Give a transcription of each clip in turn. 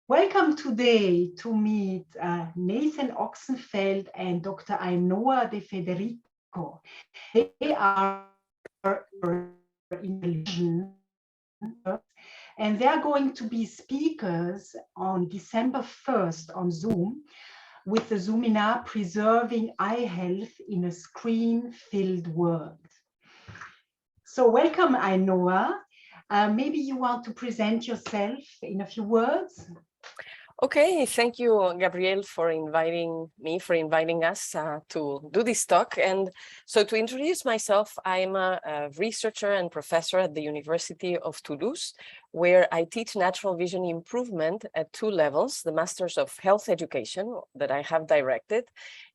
Welcome today to meet Nathan Oxenfeld and Dr. Ainhoa de Federico. They are intelligent and they are going to be speakers on December 1st on Zoom with the zoominar Preserving Eye Health in a Screen-Filled World. So welcome, Ainhoa. Maybe you want to present yourself in a few words? Okay, thank you, Gabrielle, for inviting us to do this talk. And so to introduce myself, I'm a researcher and professor at the University of Toulouse, where I teach natural vision improvement at two levels, the Masters of Health Education that I have directed,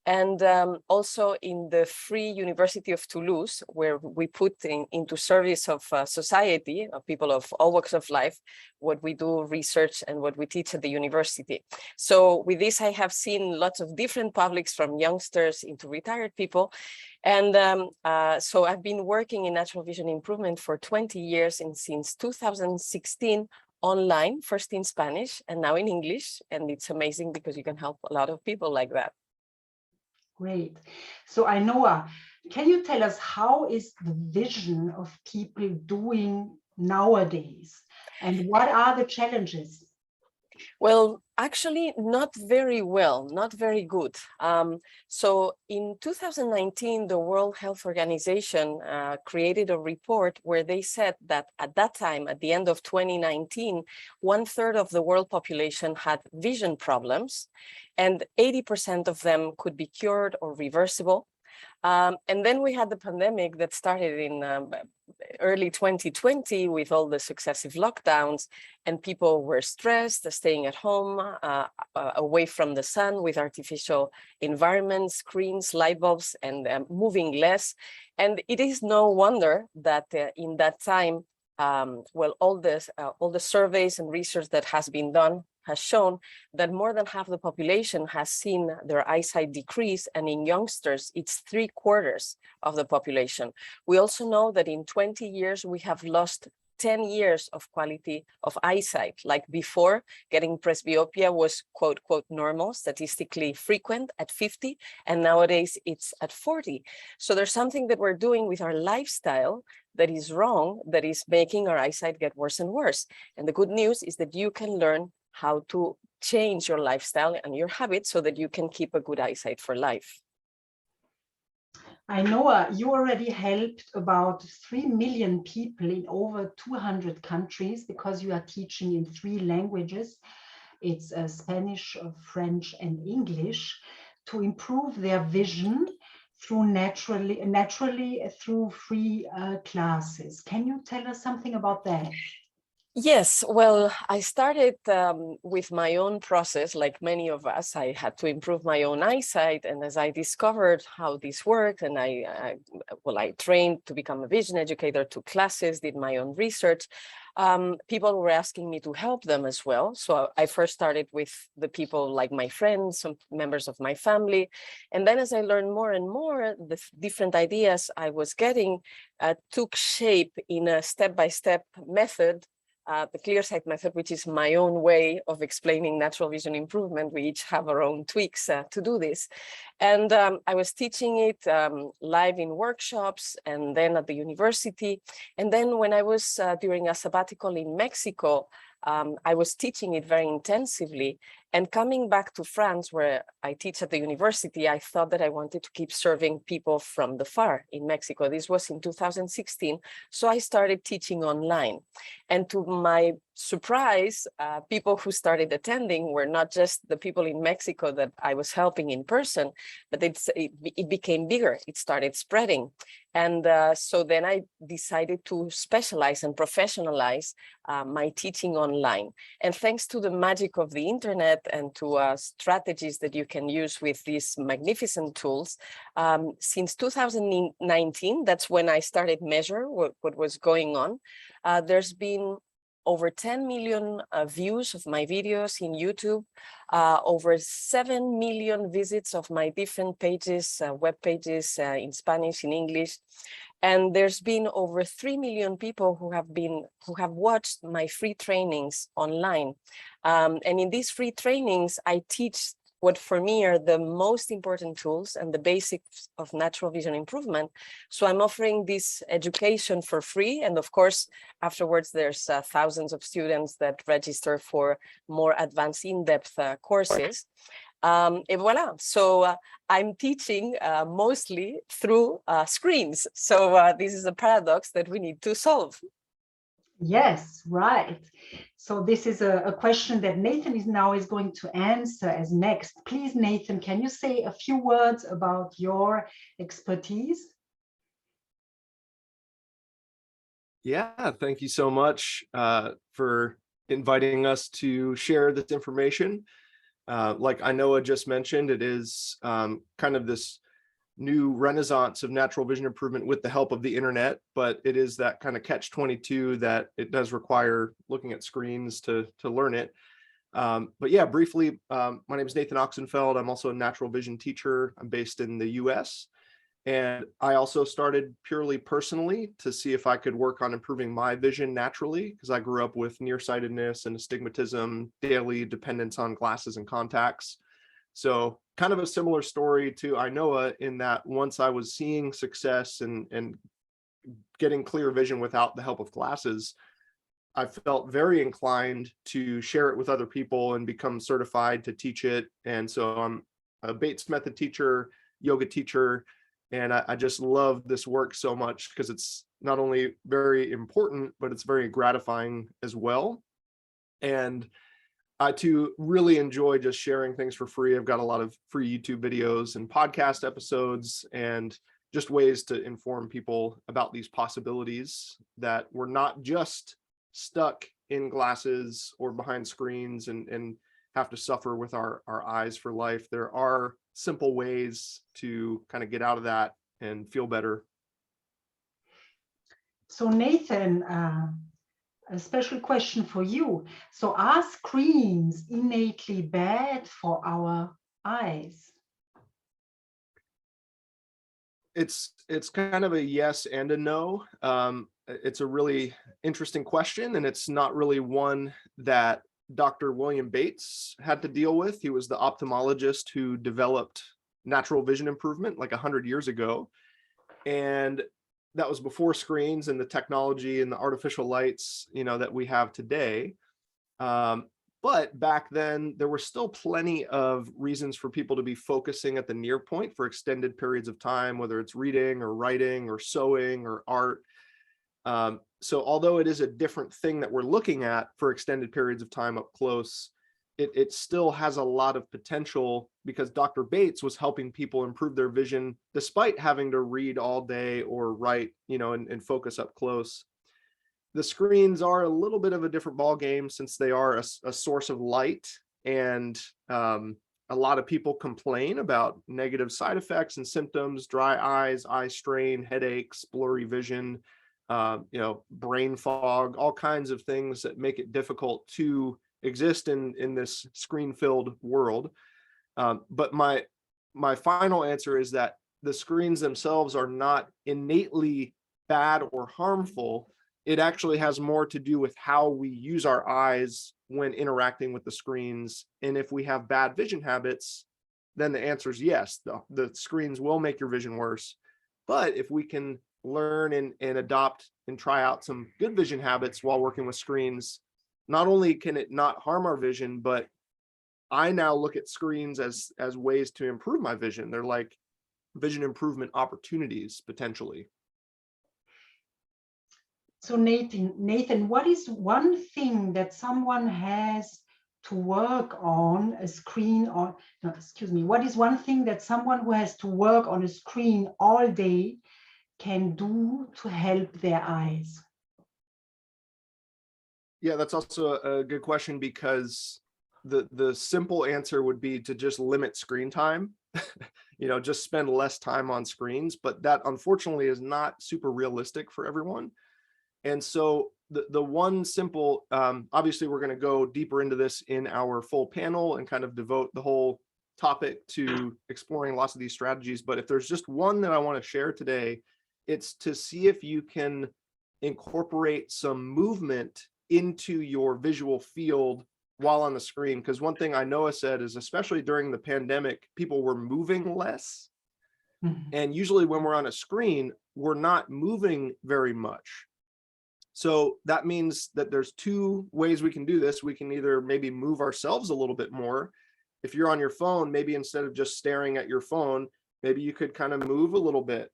and also in the Free University of Toulouse, where we put into service of society, of people of all walks of life, what we do research and what we teach at the university. So with this, I have seen lots of different publics, from youngsters into retired people. And so I've been working in natural vision improvement for 20 years, and since 2016, online, first in Spanish and now in English. And it's amazing because you can help a lot of people like that. Great. So Ainhoa, can you tell us how is the vision of people doing nowadays? And what are the challenges? Well, actually, not very well, not very good. So in 2019, the World Health Organization created a report where they said that at that time, at the end of 2019, 1/3 of the world population had vision problems, and 80% of them could be cured or reversible. And then we had the pandemic that started in early 2020 with all the successive lockdowns, and people were stressed, staying at home, away from the sun, with artificial environments, screens, light bulbs, and moving less. And it is no wonder that in that time, well, all the surveys and research that has been done has shown that more than half the population has seen their eyesight decrease, and in youngsters, it's 3/4 of the population. We also know that in 20 years, we have lost 10 years of quality of eyesight. Like before, getting presbyopia was quote, quote, normal, statistically frequent at 50, and nowadays it's at 40. So there's something that we're doing with our lifestyle that is wrong, that is making our eyesight get worse and worse. And the good news is that you can learn how to change your lifestyle and your habits so that you can keep a good eyesight for life. Ainhoa, you already helped about 3 million people in over 200 countries because you are teaching in 3 languages. It's Spanish, French, and English, to improve their vision through naturally through free classes. Can you tell us something about that? Yes, well, I started with my own process. Like many of us, I had to improve my own eyesight. And as I discovered how this worked, and I trained to become a vision educator, took classes, did my own research, people were asking me to help them as well. So I first started with the people like my friends, some members of my family. And then as I learned more and more, the different ideas I was getting took shape in a step-by-step method, the ClearSight method, which is my own way of explaining natural vision improvement. We each have our own tweaks to do this. And I was teaching it live in workshops and then at the university. And then when I was during a sabbatical in Mexico, I was teaching it very intensively. And coming back to France, where I teach at the university, I thought that I wanted to keep serving people from the far in Mexico. This was in 2016. So I started teaching online. And to my surprise, people who started attending were not just the people in Mexico that I was helping in person, but it became bigger. It started spreading. And so then I decided to specialize and professionalize my teaching online. And thanks to the magic of the internet and to strategies that you can use with these magnificent tools, since 2019, that's when I started measure what was going on. There's been over 10 million views of my videos in YouTube, over 7 million visits of my different pages, web pages in Spanish, in English. And there's been over 3 million people who have watched my free trainings online. And in these free trainings, I teach what for me are the most important tools and the basics of natural vision improvement. So I'm offering this education for free. And of course, afterwards, there's thousands of students that register for more advanced in-depth courses. Et voila. So I'm teaching mostly through screens. So this is a paradox that we need to solve. Yes, right. So this is a question that Nathan is going to answer as next. Please, Nathan, can you say a few words about your expertise? Yeah, thank you so much for inviting us to share this information. Like Ainhoa just mentioned, it is kind of this new renaissance of natural vision improvement with the help of the internet, but it is that kind of catch-22 that it does require looking at screens to learn it. But yeah, briefly, my name is Nathan Oxenfeld. I'm also a natural vision teacher. I'm based in the US. And I also started purely personally to see if I could work on improving my vision naturally, because I grew up with nearsightedness and astigmatism, daily dependence on glasses and contacts. So kind of a similar story to Ainhoa in that once I was seeing success and getting clear vision without the help of glasses, I felt very inclined to share it with other people and become certified to teach it. And so I'm a Bates method teacher, yoga teacher, and I just love this work so much because it's not only very important, but it's very gratifying as well. And I too really enjoy just sharing things for free. I've got a lot of free YouTube videos and podcast episodes and just ways to inform people about these possibilities, that we're not just stuck in glasses or behind screens and have to suffer with our eyes for life. There are simple ways to kind of get out of that and feel better. So Nathan, a special question for you. So are screens innately bad for our eyes? It's kind of a yes and a no. It's a really interesting question, and it's not really one that Dr. William Bates had to deal with. He was the ophthalmologist who developed natural vision improvement like 100 years ago. And that was before screens and the technology and the artificial lights, that we have today. But back then, there were still plenty of reasons for people to be focusing at the near point for extended periods of time, whether it's reading or writing or sewing or art. So although it is a different thing that we're looking at for extended periods of time up close, it still has a lot of potential, because Dr. Bates was helping people improve their vision despite having to read all day or write, and focus up close. The screens are a little bit of a different ball game, since they are a source of light, and a lot of people complain about negative side effects and symptoms: dry eyes, eye strain, headaches, blurry vision, brain fog, all kinds of things that make it difficult to exist in this screen-filled world. But my final answer is that the screens themselves are not innately bad or harmful. It actually has more to do with how we use our eyes when interacting with the screens. And if we have bad vision habits, then the answer is yes, the screens will make your vision worse. But if we can learn and adopt and try out some good vision habits while working with screens, not only can it not harm our vision, but I now look at screens as ways to improve my vision. They're like vision improvement opportunities, potentially. So Nathan, what is one thing that someone has to work on a screen, or no, excuse me, what is one thing that someone who has to work on a screen all day can do to help their eyes? Yeah, that's also a good question, because the simple answer would be to just limit screen time, just spend less time on screens, but that unfortunately is not super realistic for everyone. And so the one simple, obviously we're going to go deeper into this in our full panel and kind of devote the whole topic to exploring lots of these strategies. But if there's just one that I want to share today, it's to see if you can incorporate some movement into your visual field while on the screen. Because one thing Ainhoa said is, especially during the pandemic, people were moving less. And usually when we're on a screen, we're not moving very much. So that means that there's two ways we can do this. We can either maybe move ourselves a little bit more. If you're on your phone, maybe instead of just staring at your phone, maybe you could kind of move a little bit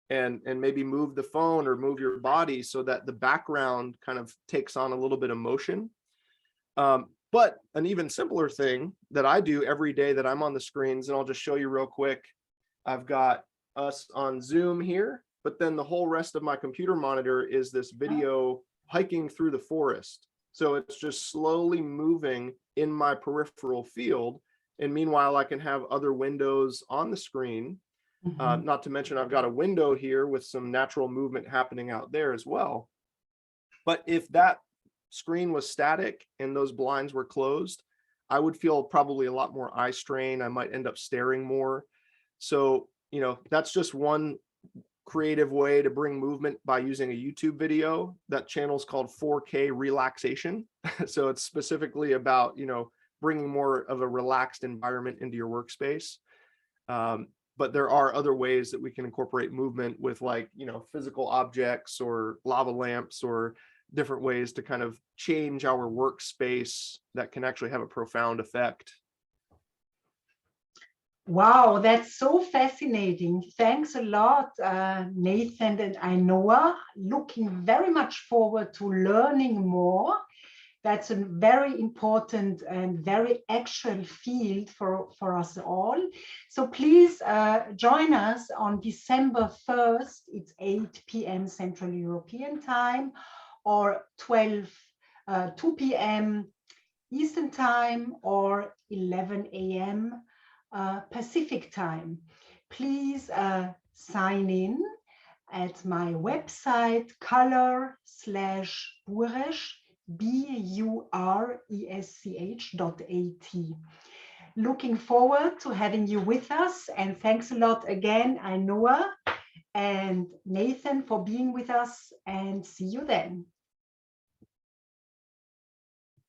and maybe move the phone or move your body so that the background kind of takes on a little bit of motion. But an even simpler thing that I do every day that I'm on the screens, and I'll just show you real quick. I've got us on Zoom here, but then the whole rest of my computer monitor is this video hiking through the forest. So it's just slowly moving in my peripheral field. And meanwhile, I can have other windows on the screen. Not to mention, I've got a window here with some natural movement happening out there as well. But if that screen was static and those blinds were closed, I would feel probably a lot more eye strain. I might end up staring more. So, you know, that's just one creative way to bring movement by using a YouTube video. That channel is called 4K Relaxation. So it's specifically about, you know, bringing more of a relaxed environment into your workspace. But there are other ways that we can incorporate movement with, like, you know, physical objects or lava lamps or different ways to kind of change our workspace that can actually have a profound effect. Wow, that's so fascinating. Thanks a lot, Nathan and Ainhoa. Looking very much forward to learning more. That's a very important and very actual field for us all. So please join us on December 1st. It's 8 p.m. Central European Time, or 2 p.m. Eastern Time, or 11 a.m. Pacific Time. Please sign in at my website, color-buresch, buresch.at. Looking forward to having you with us, and thanks a lot again, Ainhoa and Nathan, for being with us, and see you then.